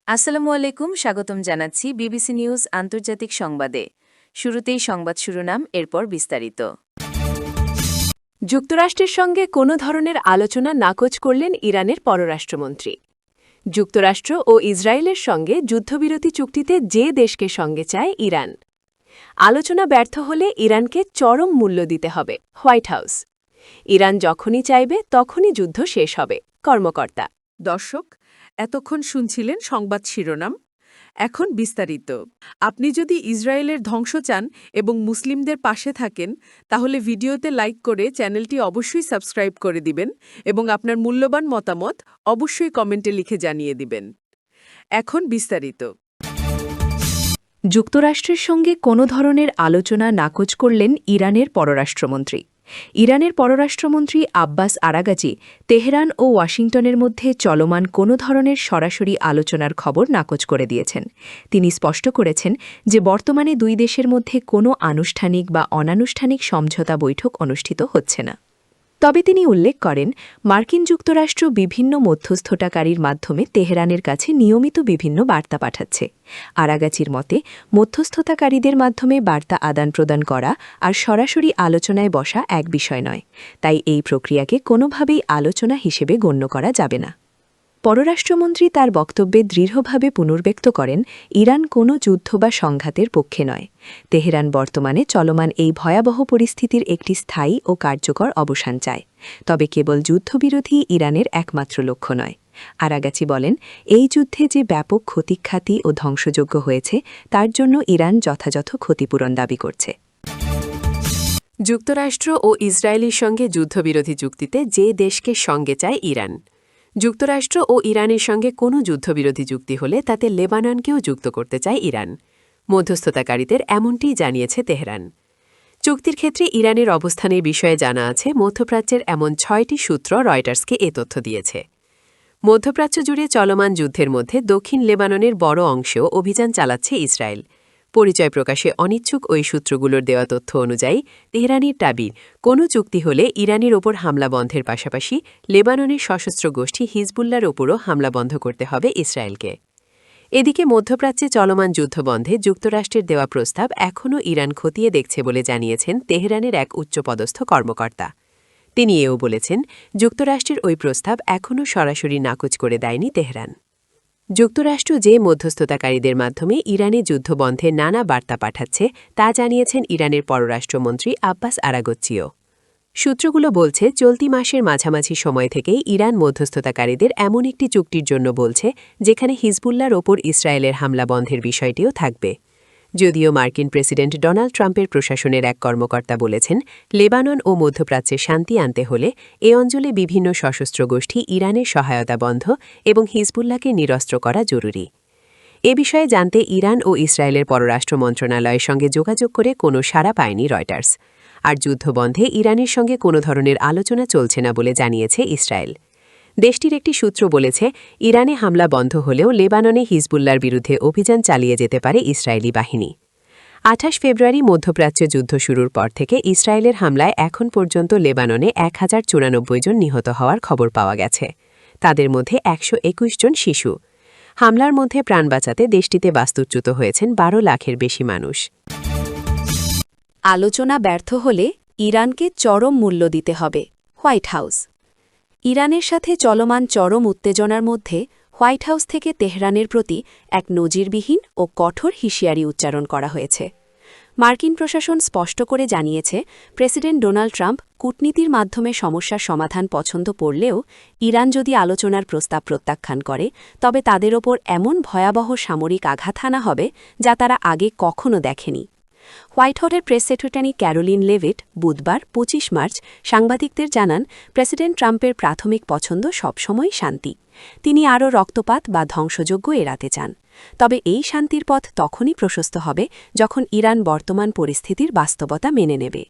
আসসালামু আলাইকুম, স্বাগতম জানাচ্ছি বিবিসি নিউজ আন্তর্জাতিক সংবাদে। শুরুতেই সংবাদ শিরোনাম, এরপর বিস্তারিত। যুক্তরাষ্ট্রের সঙ্গে কোনো ধরনের আলোচনা নাকচ করলেন ইরানের পররাষ্ট্রমন্ত্রী। যুক্তরাষ্ট্র ও ইসরায়েলের সঙ্গে যুদ্ধবিরতি চুক্তিতে যে দেশকে সঙ্গে চায় ইরান। আলোচনা ব্যর্থ হলে ইরানকে চরম মূল্য দিতে হবে, হোয়াইট হাউস। ইরান যখনই চাইবে তখনই যুদ্ধ শেষ হবে, কর্মকর্তা। দর্শক, এতক্ষণ শুনছিলেন সংবাদ শিরোনাম। এখন বিস্তারিত। আপনি যদি ইসরায়েলের ধ্বংস চান এবং মুসলিমদের পাশে থাকেন, তাহলে ভিডিওতে লাইক করে চ্যানেলটি অবশ্যই সাবস্ক্রাইব করে দিবেন এবং আপনার মূল্যবান মতামত অবশ্যই কমেন্টে লিখে জানিয়ে দিবেন। এখন বিস্তারিত। যুক্তরাষ্ট্রের সঙ্গে কোনো ধরনের আলোচনা নাকচ করলেন ইরানের পররাষ্ট্রমন্ত্রী। ইরানের পররাষ্ট্রমন্ত্রী আব্বাস আরাগাচি তেহরান ও ওয়াশিংটনের মধ্যে চলমান কোনো ধরনের সরাসরি আলোচনার খবর নাকচ করে দিয়েছেন। তিনি স্পষ্ট করেছেন যে বর্তমানে দুই দেশের মধ্যে কোনো আনুষ্ঠানিক বা অনানুষ্ঠানিক সমঝোতা বৈঠক অনুষ্ঠিত হচ্ছে না। তবে তিনি উল্লেখ করেন, মার্কিন যুক্তরাষ্ট্র বিভিন্ন মধ্যস্থতাকারীর মাধ্যমে তেহরানের কাছে নিয়মিত বিভিন্ন বার্তা পাঠাচ্ছে। আরাগাচির মতে, মধ্যস্থতাকারীদের মাধ্যমে বার্তা আদান প্রদান করা আর সরাসরি আলোচনায় বসা এক বিষয় নয়, তাই এই প্রক্রিয়াকে কোনোভাবেই আলোচনা হিসেবে গণ্য করা যাবে না। পররাষ্ট্রমন্ত্রী তার বক্তব্যে দৃঢ়ভাবে পুনর্ব্যক্ত করেন, ইরান কোনো যুদ্ধ বা সংঘাতের পক্ষে নয়। তেহরান বর্তমানে চলমান এই ভয়াবহ পরিস্থিতির একটি স্থায়ী ও কার্যকর অবসান চায়, তবে কেবল যুদ্ধবিরোধী ইরানের একমাত্র লক্ষ্য নয়। আরাগাচি বলেন, এই যুদ্ধে যে ব্যাপক ক্ষতিখ্যাতি ও ধ্বংসযোগ্য হয়েছে তার জন্য ইরান যথাযথ ক্ষতিপূরণ দাবি করছে। যুক্তরাষ্ট্র ও ইসরায়েলের সঙ্গে যুদ্ধবিরোধী চুক্তিতে যে দেশকে সঙ্গে চায় ইরান। যুক্তরাষ্ট্র ও ইরানের সঙ্গে কোনো যুদ্ধবিরোধী চুক্তি হলে তাতে লেবাননকেও যুক্ত করতে চায় ইরান। মধ্যস্থতাকারীদের এমনটিই জানিয়েছে তেহরান। চুক্তির ক্ষেত্রে ইরানের অবস্থানের বিষয়ে জানা আছে মধ্যপ্রাচ্যের এমন ৬টি সূত্র রয়টার্সকে এ তথ্য দিয়েছে। মধ্যপ্রাচ্য জুড়ে চলমান যুদ্ধের মধ্যে দক্ষিণ লেবাননের বড় অংশেও অভিযান চালাচ্ছে ইসরায়েল। পরিচয় প্রকাশে অনিচ্ছুক ওই সূত্রগুলোর দেওয়া তথ্য অনুযায়ী তেহরানের দাবি, কোনো চুক্তি হলে ইরানের ওপর হামলা বন্ধের পাশাপাশি লেবাননের সশস্ত্র গোষ্ঠী হিজবুল্লার ওপরও হামলা বন্ধ করতে হবে ইসরায়েলকে। এদিকে মধ্যপ্রাচ্যে চলমান যুদ্ধ বন্ধে যুক্তরাষ্ট্রের দেওয়া প্রস্তাব এখনও ইরান খতিয়ে দেখছে বলে জানিয়েছেন তেহরানের এক উচ্চপদস্থ কর্মকর্তা। তিনি এও বলেছেন, যুক্তরাষ্ট্রের ওই প্রস্তাব এখনও সরাসরি নাকচ করে দেয়নি তেহরান। যুক্তরাষ্ট্র যে মধ্যস্থতাকারীদের মাধ্যমে ইরানে যুদ্ধবন্ধে নানা বার্তা পাঠাচ্ছে তা জানিয়েছেন ইরানের পররাষ্ট্রমন্ত্রী আব্বাস আরাগচ্চিও। সূত্রগুলো বলছে, চলতি মাসের মাঝামাঝি সময় থেকেই ইরান মধ্যস্থতাকারীদের এমন একটি চুক্তির জন্য বলছে যেখানে হিজবুল্লার ওপর ইসরায়েলের হামলা বন্ধের বিষয়টিও থাকবে। যদিও মার্কিন প্রেসিডেন্ট ডোনাল্ড ট্রাম্পের প্রশাসনের এক কর্মকর্তা বলেছেন, লেবানন ও মধ্যপ্রাচ্যে শান্তি আনতে হলে এ অঞ্চলে বিভিন্ন সশস্ত্র গোষ্ঠী ইরানের সহায়তা বন্ধ এবং হিজবুল্লাহকে নিরস্ত্র করা জরুরি। এ বিষয়ে জানতে ইরান ও ইসরায়েলের পররাষ্ট্র মন্ত্রণালয়ের সঙ্গে যোগাযোগ করে কোনো সাড়া পায়নি রয়টার্স। আর যুদ্ধবন্ধে ইরানের সঙ্গে কোনো ধরনের আলোচনা চলছে না বলে জানিয়েছে ইসরায়েল। দেশটির একটি সূত্র বলেছে, ইরানে হামলা বন্ধ হলেও লেবাননে হিজবুল্লার বিরুদ্ধে অভিযান চালিয়ে যেতে পারে ইসরায়েলি বাহিনী। ২৮ ফেব্রুয়ারি মধ্যপ্রাচ্য যুদ্ধ শুরুর পর থেকে ইসরায়েলের হামলায় এখন পর্যন্ত লেবাননে ১,০৯৪ জন নিহত হওয়ার খবর পাওয়া গেছে। তাদের মধ্যে ১২১ জন শিশু। হামলার মধ্যে প্রাণ বাঁচাতে দেশটিতে বাস্তুচ্যুত হয়েছেন ১২ লাখের বেশি মানুষ। আলোচনা ব্যর্থ হলে ইরানকে চরম মূল্য দিতে হবে, হোয়াইট হাউস। ইরানের সাথে চলমান চরম উত্তেজনার মধ্যে হোয়াইট হাউস থেকে তেহরানের প্রতি এক নজিরবিহীন ও কঠোর হুঁশিয়ারি উচ্চারণ করা হয়েছে। মার্কিন প্রশাসন স্পষ্ট করে জানিয়েছে, প্রেসিডেন্ট ডোনাল্ড ট্রাম্প কূটনীতির মাধ্যমে সমস্যার সমাধান পছন্দ করলেও ইরান যদি আলোচনার প্রস্তাব প্রত্যাখ্যান করে তবে তাদের ওপর এমন ভয়াবহ সামরিক আঘাত হানা হবে যা তারা আগে কখনো দেখেনি। হোয়াইট হাউসের প্রেস সেক্রেটারি ক্যারোলিন লেভিট বুধবার ২৫ মার্চ সাংবাদিকদের জানান, প্রেসিডেন্ট ট্রাম্পের প্রাথমিক পছন্দ সবসময় শান্তি। তিনি আরও রক্তপাত বা ধ্বংসযজ্ঞ এড়াতে চান। তবে এই শান্তির পথ তখনই প্রশস্ত হবে যখন ইরান বর্তমান পরিস্থিতির বাস্তবতা মেনে নেবে।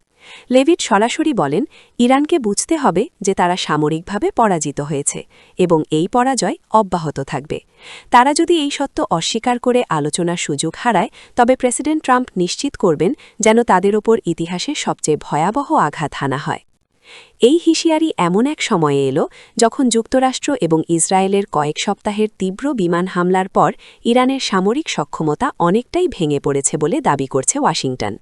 লেভিট সরাসরি বলেন, ইরানকে বুঝতে হবে যে তারা সামরিকভাবে পরাজিত হয়েছে এবং এই পরাজয় অব্যাহত থাকবে। তারা যদি এই সত্য অস্বীকার করে আলোচনার সুযোগ হারায় তবে প্রেসিডেন্ট ট্রাম্প নিশ্চিত করবেন যেন তাদের ওপর ইতিহাসের সবচেয়ে ভয়াবহ আঘাত হানা হয়। এই হুঁশিয়ারি এমন এক সময়ে এলো যখন যুক্তরাষ্ট্র এবং ইসরায়েলের কয়েক সপ্তাহের তীব্র বিমান হামলার পর ইরানের সামরিক সক্ষমতা অনেকটাই ভেঙে পড়েছে বলে দাবি করছে ওয়াশিংটন।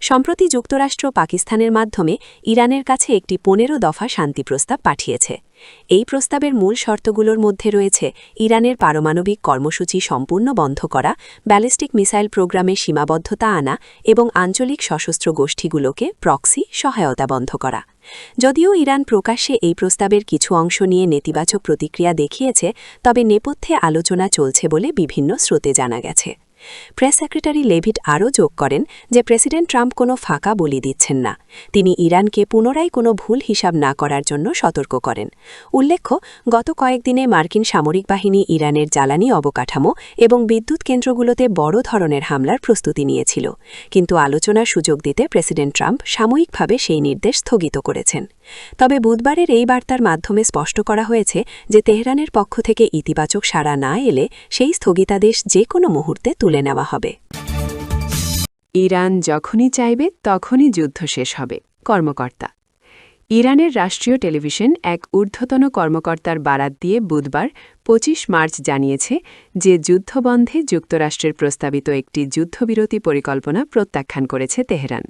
সম্প্রতি যুক্তরাষ্ট্র পাকিস্তানের মাধ্যমে ইরানের কাছে একটি 15 দফা শান্তি প্রস্তাব পাঠিয়েছে। এই প্রস্তাবের মূল শর্তগুলোর মধ্যে রয়েছে ইরানের পারমাণবিক কর্মসূচি সম্পূর্ণ বন্ধ করা, ব্যালিস্টিক মিসাইল প্রোগ্রামে সীমাবদ্ধতা আনা এবং আঞ্চলিক সশস্ত্র গোষ্ঠীগুলোকে প্রক্সি সহায়তা বন্ধ করা। যদিও ইরান প্রকাশ্যে এই প্রস্তাবের কিছু অংশ নিয়ে নেতিবাচক প্রতিক্রিয়া দেখিয়েছে, তবে নেপথ্যে আলোচনা চলছে বলে বিভিন্ন স্রোতে জানা গেছে। প্রেস সেক্রেটারি লেভিট আরও যোগ করেন যে প্রেসিডেন্ট ট্রাম্প কোনো ফাঁকা বলি দিচ্ছেন না। তিনি ইরানকে পুনরায় কোনো ভুল হিসাব না করার জন্য সতর্ক করেন। উল্লেখ্য, গত কয়েকদিনে মার্কিন সামরিক বাহিনী ইরানের জ্বালানি অবকাঠামো এবং বিদ্যুৎ কেন্দ্রগুলোতে বড় ধরনের হামলার প্রস্তুতি নিয়েছিল, কিন্তু আলোচনার সুযোগ দিতে প্রেসিডেন্ট ট্রাম্প সাময়িকভাবে সেই নির্দেশ স্থগিত করেছেন। তবে বুধবারের এই বার্তার মাধ্যমে স্পষ্ট করা হয়েছে যে তেহরানের পক্ষ থেকে ইতিবাচক সাড়া না এলে সেই স্থগিতাদেশ যে কোনো মুহূর্তে তুলে নেওয়া হবে। ইরান যখনই চাইবে তখনই যুদ্ধ শেষ হবে, কর্মকর্তা। ইরানের রাষ্ট্রীয় টেলিভিশন এক ঊর্ধ্বতন কর্মকর্তার বারাত দিয়ে বুধবার 25 মার্চ জানিয়েছে যে যুদ্ধবন্ধে যুক্তরাষ্ট্রের প্রস্তাবিত একটি যুদ্ধবিরতি পরিকল্পনা প্রত্যাখ্যান করেছে তেহরান।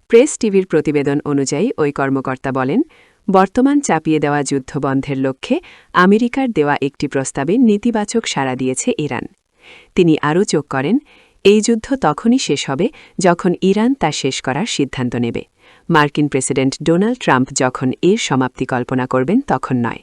প্রেস টিভির প্রতিবেদন অনুযায়ী ওই কর্মকর্তা বলেন, বর্তমান চাপিয়ে দেওয়া যুদ্ধবন্ধের লক্ষ্যে আমেরিকার দেওয়া একটি প্রস্তাবে নেতিবাচক সাড়া দিয়েছে ইরান। তিনি আরও যোগ করেন, এই যুদ্ধ তখনই শেষ হবে যখন ইরান তা শেষ করার সিদ্ধান্ত নেবে। মার্কিন প্রেসিডেন্ট ডোনাল্ড ট্রাম্প যখন এর সমাপ্তি কল্পনা করবেন তখন নয়।